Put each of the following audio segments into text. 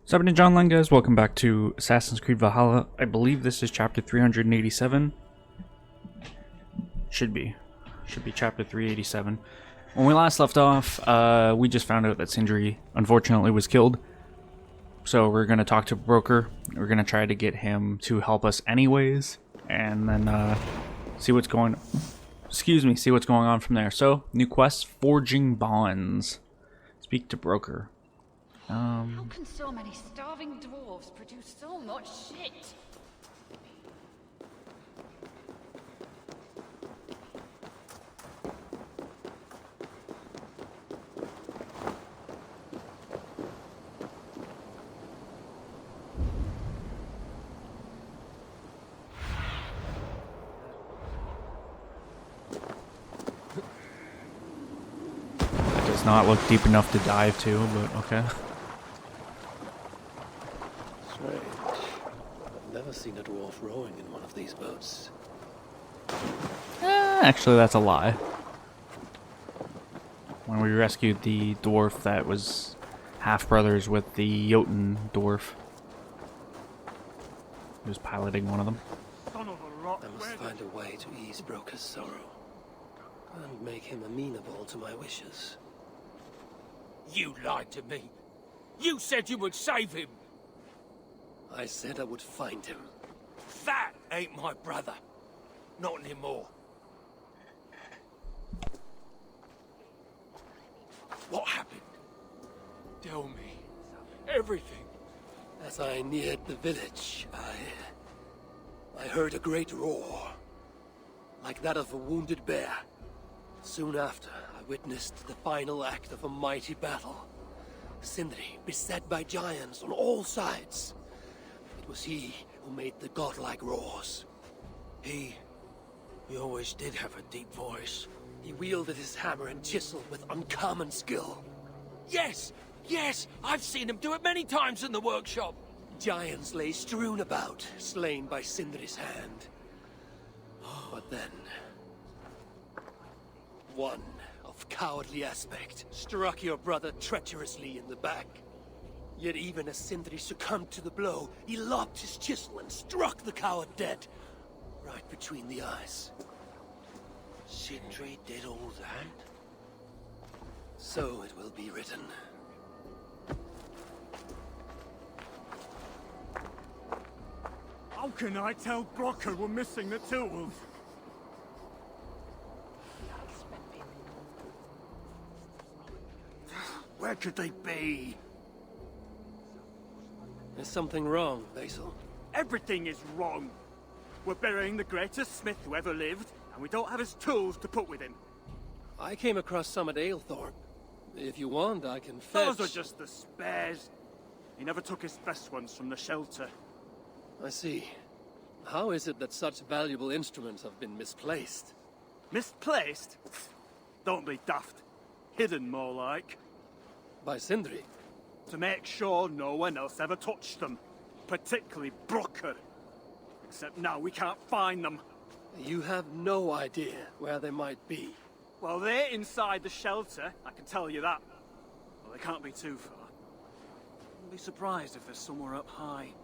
What's happening, John Lang, guys? Welcome back to Assassin's Creed Valhalla. I believe this is chapter 387. Should be chapter 387. When we last left off, we just found out that Sindri, unfortunately, was killed. So we're going to talk to Broker. We're going to try to get him to help us anyways. And then see what's going on from there. So, new quest, Forging Bonds. Speak to Broker. How can so many starving dwarves produce so much shit? It does not look deep enough to dive to, but okay. Strange. I've never seen a dwarf rowing in one of these boats. Actually, that's a lie. When we rescued the dwarf that was half-brothers with the Jotun dwarf. He was piloting one of them. I must find a way to ease Broker's sorrow. And make him amenable to my wishes. You lied to me. You said you would save him. I said I would find him. That ain't my brother. Not anymore. What happened? Tell me. Everything. As I neared the village, I heard a great roar. Like that of a wounded bear. Soon after, I witnessed the final act of a mighty battle. Sindri beset by giants on all sides. It was he who made the godlike roars. He always did have a deep voice. He wielded his hammer and chisel with uncommon skill. Yes! Yes! I've seen him do it many times in the workshop. Giants lay strewn about, slain by Sindri's hand. But then, one of cowardly aspect struck your brother treacherously in the back. Yet even as Sindri succumbed to the blow, he lobbed his chisel and struck the coward dead, right between the eyes. Sindri did all that? So it will be written. How can I tell Brocker we're missing the tools? Where could they be? There's something wrong, Basil. Everything is wrong. We're burying the greatest smith who ever lived, and we don't have his tools to put with him. I came across some at Aylthorpe. If you want, I can fetch... Those are just the spares. He never took his best ones from the shelter. I see. How is it that such valuable instruments have been misplaced? Misplaced? Don't be daft. Hidden, more like. By Sindri? To make sure no one else ever touched them. Particularly Brocker. Except now we can't find them. You have no idea where they might be. Well, they're inside the shelter, I can tell you that. Well, they can't be too far. I'd be surprised if they're somewhere up high.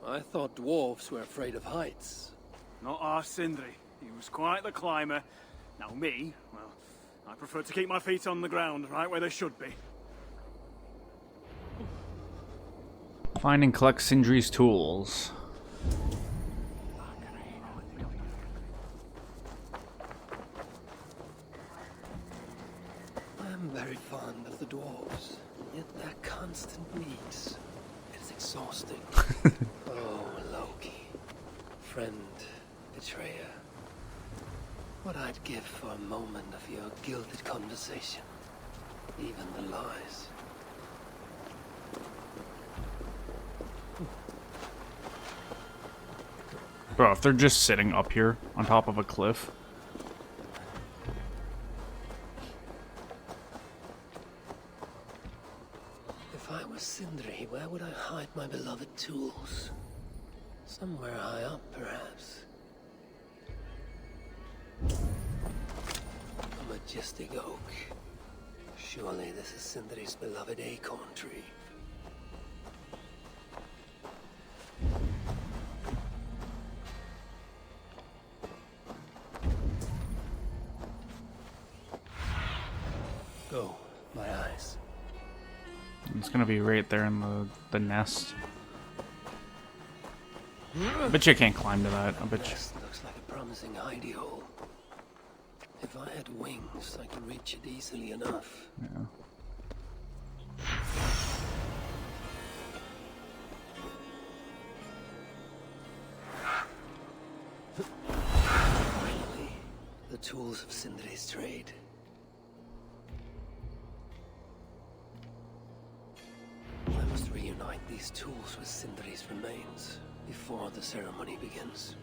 I thought dwarves were afraid of heights. Not our Sindri. He was quite the climber. Now me, well, I prefer to keep my feet on the ground, right where they should be. Find and collect Sindri's tools. I'm very fond of the dwarves, yet their constant needs. It is exhausting. Oh, Loki. Friend, betrayer. What I'd give for a moment of your gilded conversation. Even the lies. Bro, if they're just sitting up here on top of a cliff. If I were Sindri, where would I hide my beloved tools? Somewhere high up, perhaps. A majestic oak. Surely this is Sindri's beloved acorn tree. my eyes. It's gonna be right there in the nest. But you can't climb to that. I bet you. Nest looks like a promising hidey hole. If I had wings, I could reach it easily enough. Yeah. Finally, the tools of Sindri's trade. I must reunite these tools with Sindri's remains before the ceremony begins.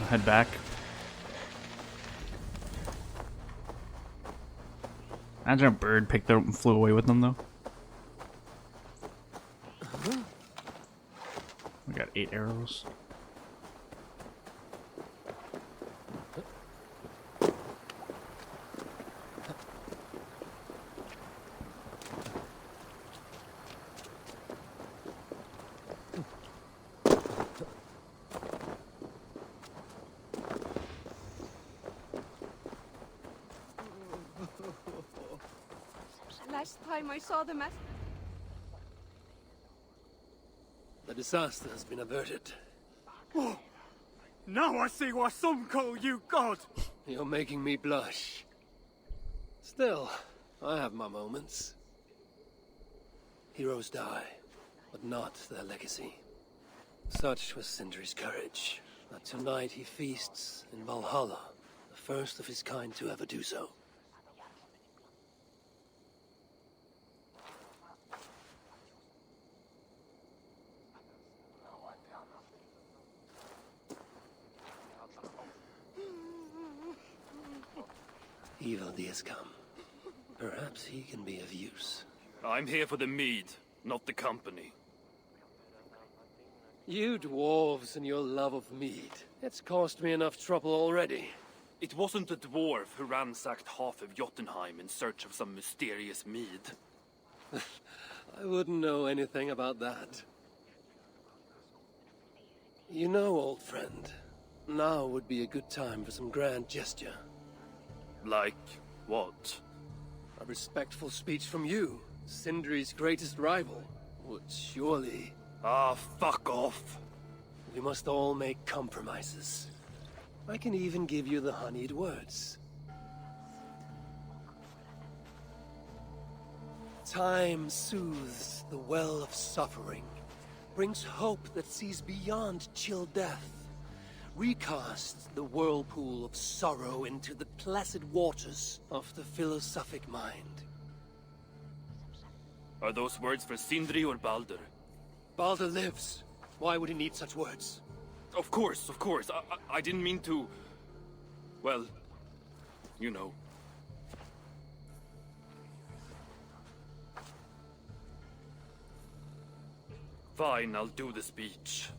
Head back. Imagine a bird picked it up and flew away with them, though. We got 8 arrows. Last time I saw them at... The disaster has been averted. Oh, now I see why some call you God. You're making me blush. Still, I have my moments. Heroes die, but not their legacy. Such was Sindri's courage, that tonight he feasts in Valhalla, the first of his kind to ever do so. Evil has come. Perhaps he can be of use. I'm here for the mead, not the company. You dwarves and your love of mead. It's caused me enough trouble already. It wasn't a dwarf who ransacked half of Jotunheim in search of some mysterious mead. I wouldn't know anything about that. You know, old friend, now would be a good time for some grand gesture. Like what? A respectful speech from you, Sindri's greatest rival, would surely... Ah, fuck off. We must all make compromises. I can even give you the honeyed words. Time soothes the well of suffering, brings hope that sees beyond chill death, recasts the whirlpool of sorrow into the placid waters of the philosophic mind. Are those words for Sindri or Baldur? Baldur lives. Why would he need such words? Of course, of course. I didn't mean to... Well, you know. Fine, I'll do the speech.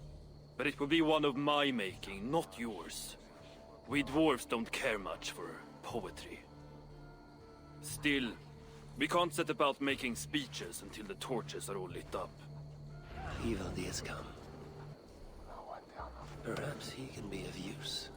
But it will be one of my making, not yours. We dwarves don't care much for poetry. Still, we can't set about making speeches until the torches are all lit up. Evil has come. Perhaps he can be of use.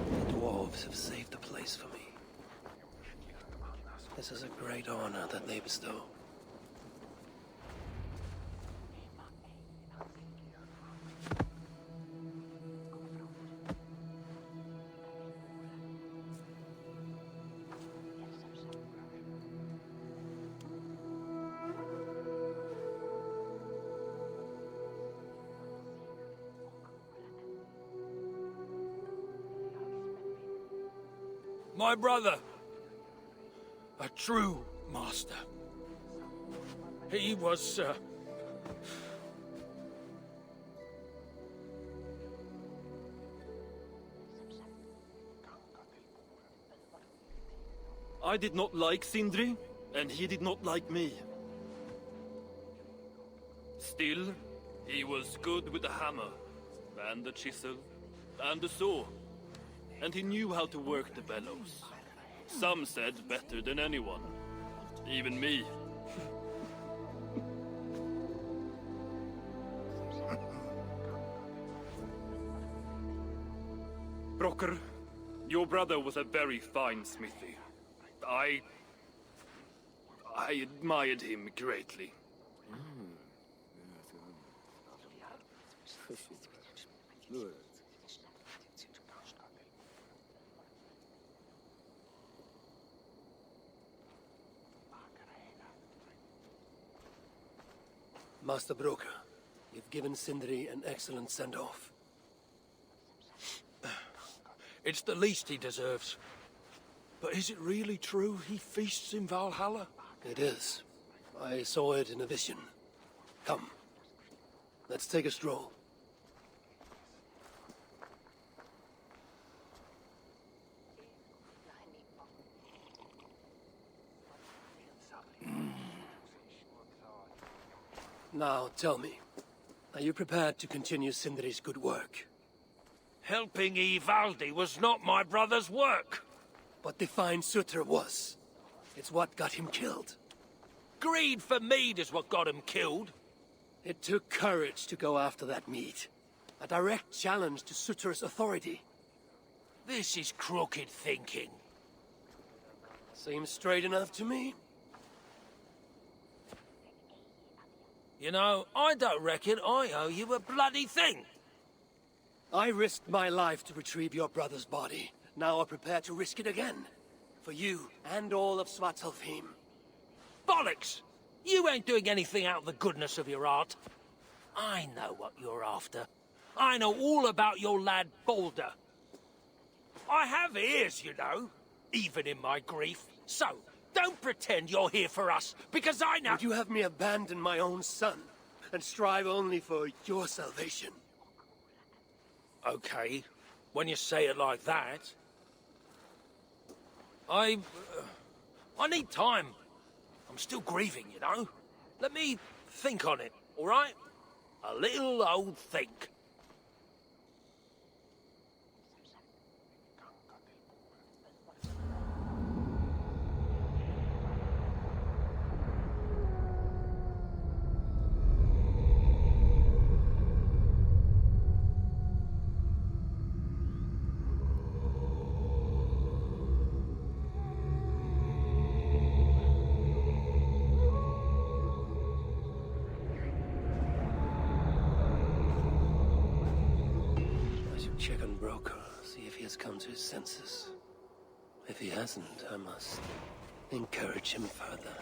The dwarves have saved the place for me. This is a great honor that they bestow. My brother. A true master. He was, I did not like Sindri, and he did not like me. Still, he was good with the hammer, and the chisel, and the saw. And he knew how to work the bellows. Some said better than anyone. Even me. Broker, your brother was a very fine smithy. I admired him greatly. Master Broker, you've given Sindri an excellent send-off. It's the least he deserves. But is it really true he feasts in Valhalla? It is. I saw it in a vision. Come. Let's take a stroll. Now, tell me, are you prepared to continue Sindri's good work? Helping Ivaldi was not my brother's work. But the fine Sutter was. It's what got him killed. Greed for mead is what got him killed. It took courage to go after that mead. A direct challenge to Sutter's authority. This is crooked thinking. Seems straight enough to me. You know, I don't reckon I owe you a bloody thing. I risked my life to retrieve your brother's body. Now I'm prepared to risk it again. For you and all of Svartalfheim. Bollocks! You ain't doing anything out of the goodness of your heart. I know what you're after. I know all about your lad Balder. I have ears, you know, even in my grief. So, don't pretend you're here for us, because I know— Would you have me abandon my own son, and strive only for your salvation? Okay, when you say it like that. I need time. I'm still grieving, you know. Let me think on it, all right? A little old think. Check on Broker, see if he has come to his senses. If he hasn't, I must encourage him further.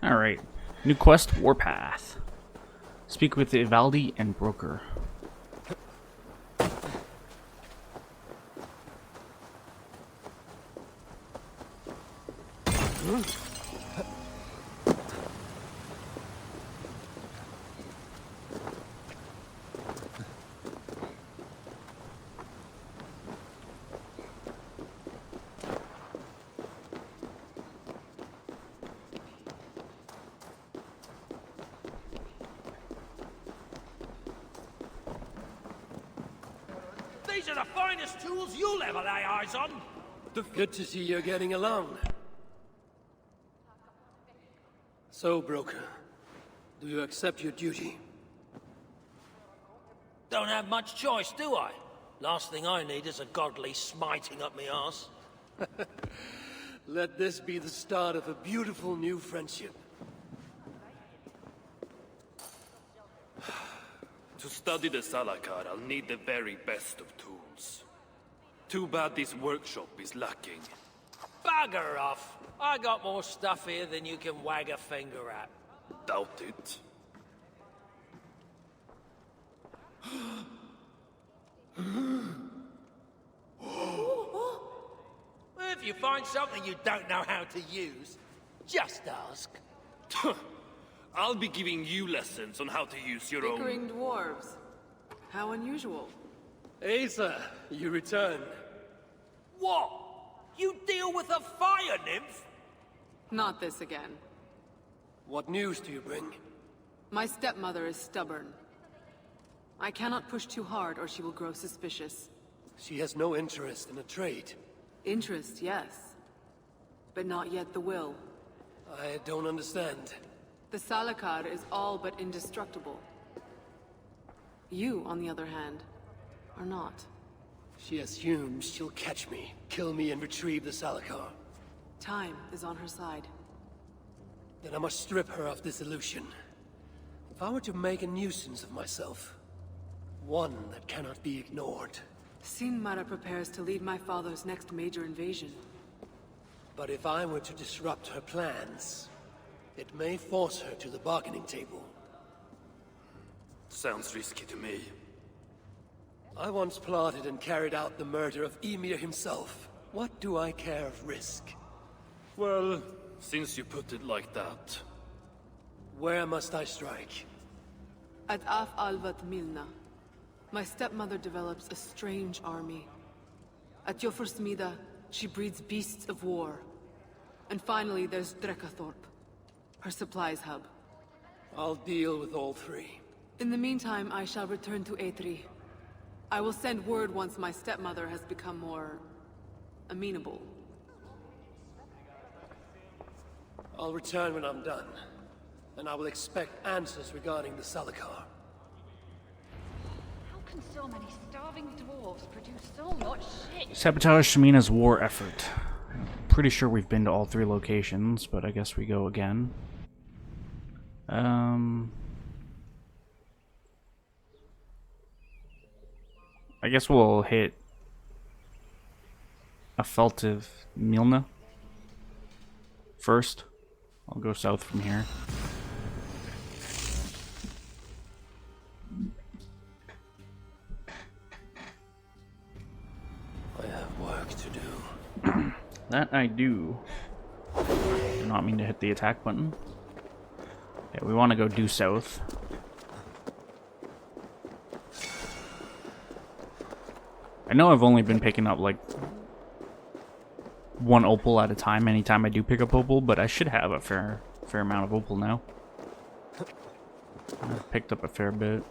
Alright. New quest, Warpath. Speak with Ivaldi and Broker. These are the finest tools you'll ever lay eyes on. Good to see you're getting along. So, Broker, do you accept your duty? Don't have much choice, do I? Last thing I need is a godly smiting up me arse. Let this be the start of a beautiful new friendship. To study the Salakar, I'll need the very best of tools. Too bad this workshop is lacking. Bugger off! I got more stuff here than you can wag a finger at. Doubt it. If you find something you don't know how to use, just ask. I'll be giving you lessons on how to use your own. Bickering dwarves. How unusual. Asa, you returned. What? You deal with a fire nymph? Not this again. What news do you bring? My stepmother is stubborn. I cannot push too hard or she will grow suspicious. She has no interest in a trade. Interest, yes. But not yet the will. I don't understand. The Salakar is all but indestructible. You, on the other hand, are not. She assumes she'll catch me, kill me, and retrieve the Salakar. Time is on her side. Then I must strip her of this illusion. If I were to make a nuisance of myself, one that cannot be ignored. Sinmara prepares to lead my father's next major invasion. But if I were to disrupt her plans, it may force her to the bargaining table. Sounds risky to me. I once plotted and carried out the murder of Emir himself. What do I care of risk? Well, since you put it like that. Where must I strike? At Af Alvat Milna, my stepmother develops a strange army. At Jofursmida, she breeds beasts of war. And finally, there's Drekathorp, her supplies hub. I'll deal with all three. In the meantime, I shall return to Aetri. I will send word once my stepmother has become more amenable. I'll return when I'm done. And I will expect answers regarding the Salakar. How can so many starving dwarves produce so much shit? Sabotage Shemina's war effort. Pretty sure we've been to all three locations, but I guess we go again. I guess we'll hit a Feltiv Milna first. I'll go south from here. I have work to do. That I do. Do not mean to hit the attack button. Yeah, we want to go due south. I know I've only been picking up like one opal at a time anytime I do pick up opal, but I should have a fair amount of opal now. I've picked up a fair bit.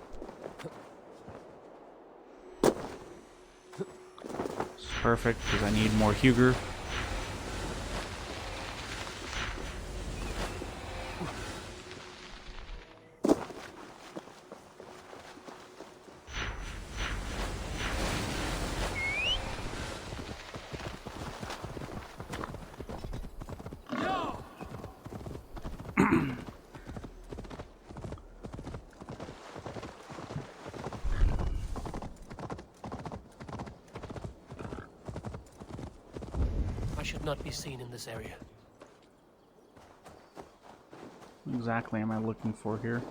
It's perfect because I need more Huger. I should not be seen in this area. What exactly am I looking for here?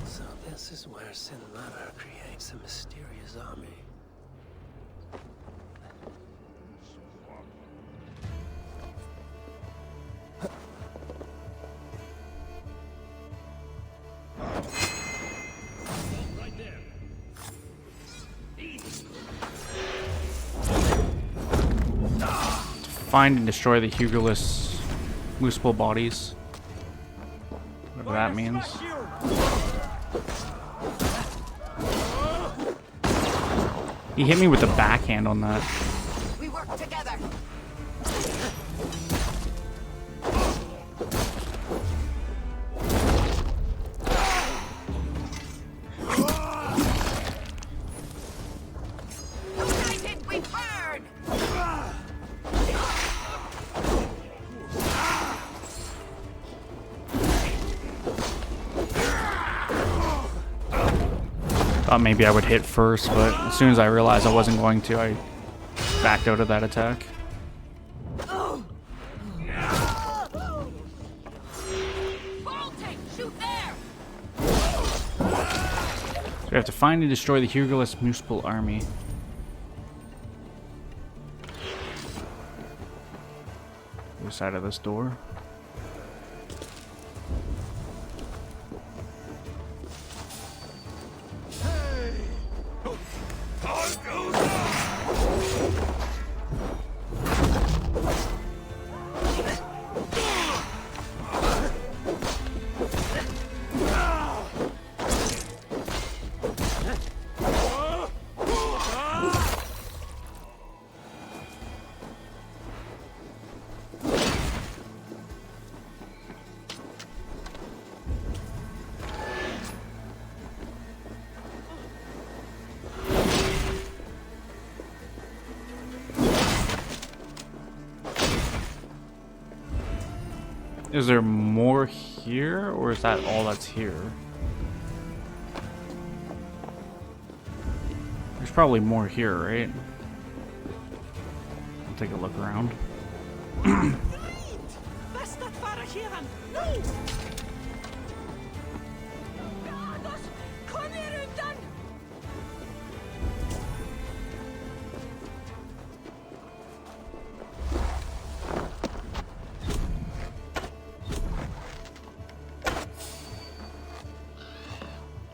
So this is where Sinmara creates a mysterious army. Find and destroy the Hugerless Moosepole bodies. Whatever that means. He hit me with the backhand on that. We work together. United we burn. Thought maybe I would hit first, but as soon as I realized I wasn't going to, I backed out of that attack. Baltic, shoot there! So we have to find and destroy the Hugerless Moosepole army. Other side of this door. Is there more here, or is that all that's here? There's probably more here, right? I'll take a look around.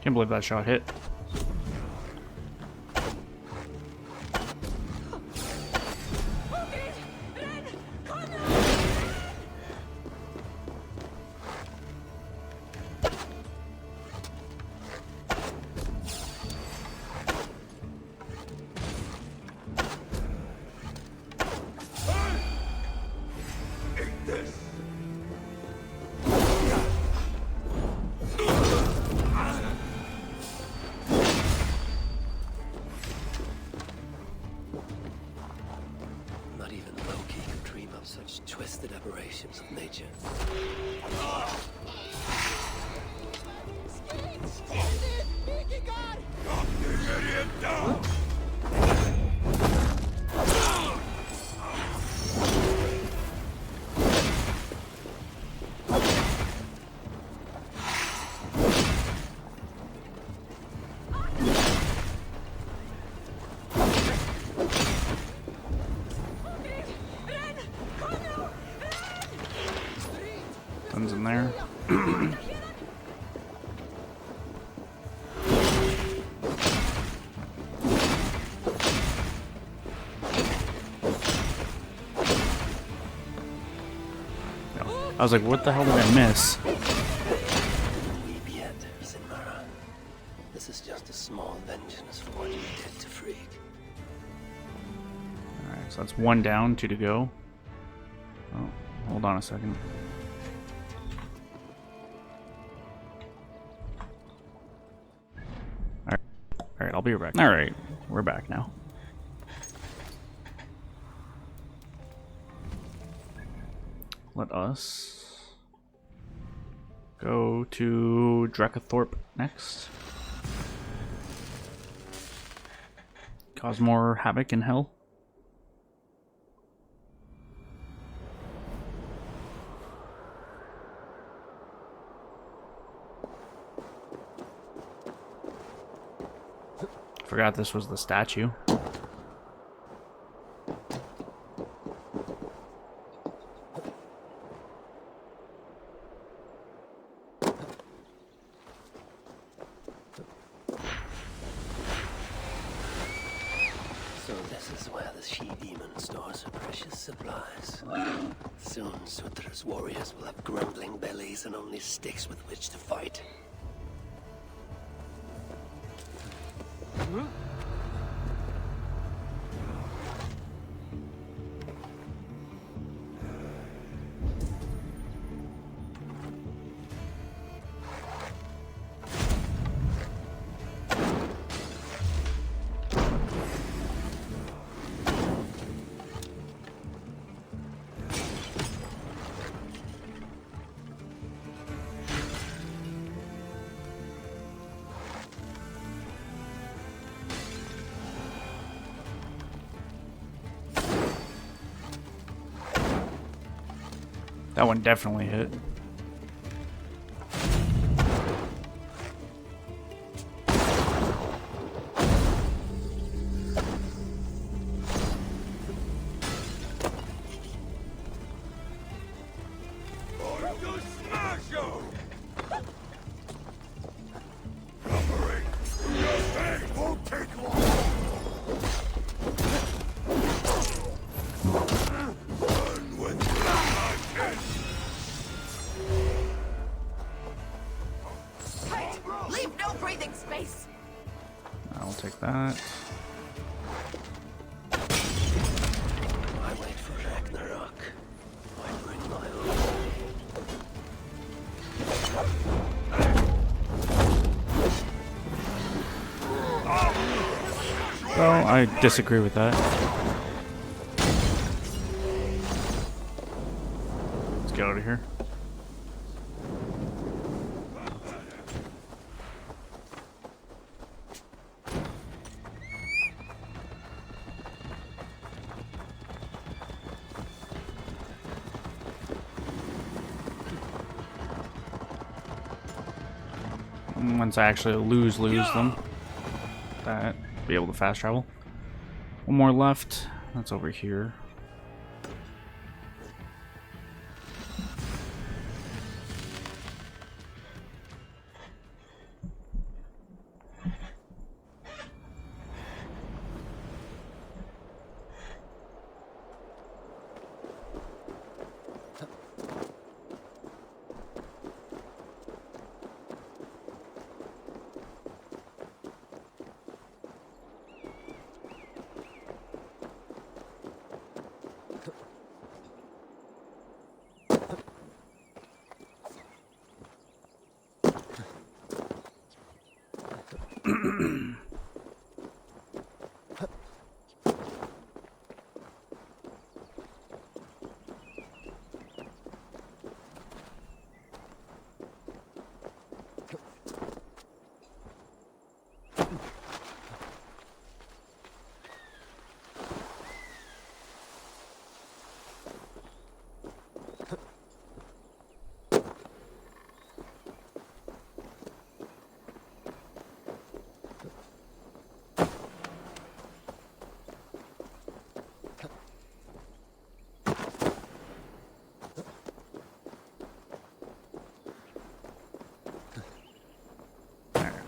Can't believe that shot hit. Not even Loki could dream of such twisted aberrations of nature. Guns in there. I was like, what the hell did I miss? Weep yet, Sinmara. This is just a small vengeance for what you did to Frigg. Alright, so that's one down, 2 to go. Oh, hold on a second. Alright, I'll be right back. Alright, we're back now. Let us go to Drakethorpe next. Cause more havoc in hell. Forgot this was the statue. So this is where the she-demon stores her precious supplies. Soon Sutra's warriors will have grumbling bellies and only sticks with which to fight. That one definitely hit. Leave no breathing space. I'll take that. I wait for Ragnarok. I bring my own. Well, I disagree with that. Let's get out of here. Once I actually lose them, that be able to fast travel. One more left. That's over here.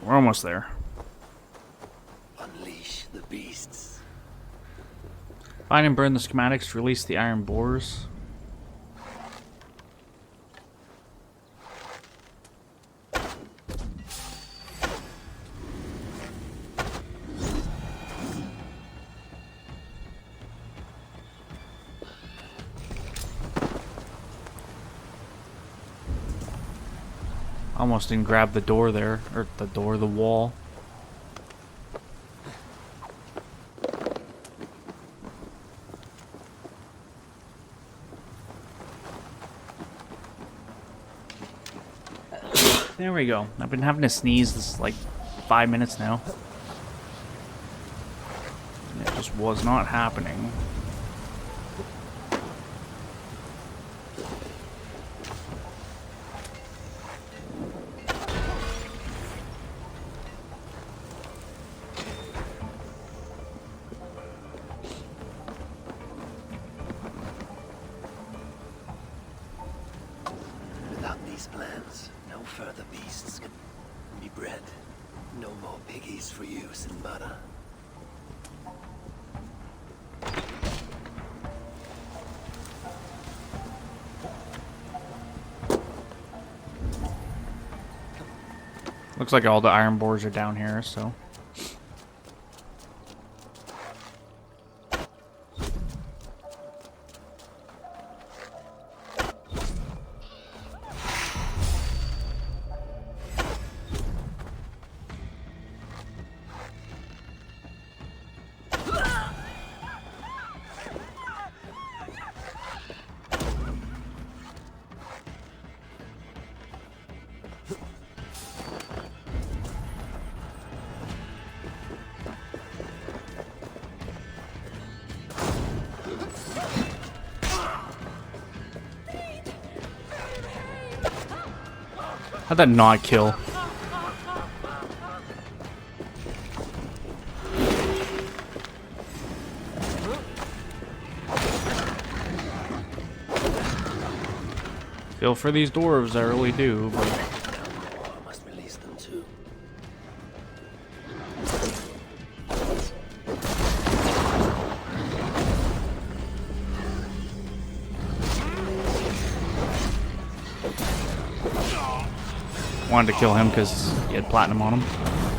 We're almost there. Unleash the beasts. Find and burn the schematics to release the iron boars. Almost didn't grab the door there, or the wall. There we go. I've been having to sneeze this like 5 minutes now. And it just was not happening. Without these plans, no further beasts can be bred. No more piggies for use in butter. Looks like all the iron boars are down here, so. How'd that not kill? Feel for these dwarves, I really do, but I must release them too. wanted to kill him because he had platinum on him.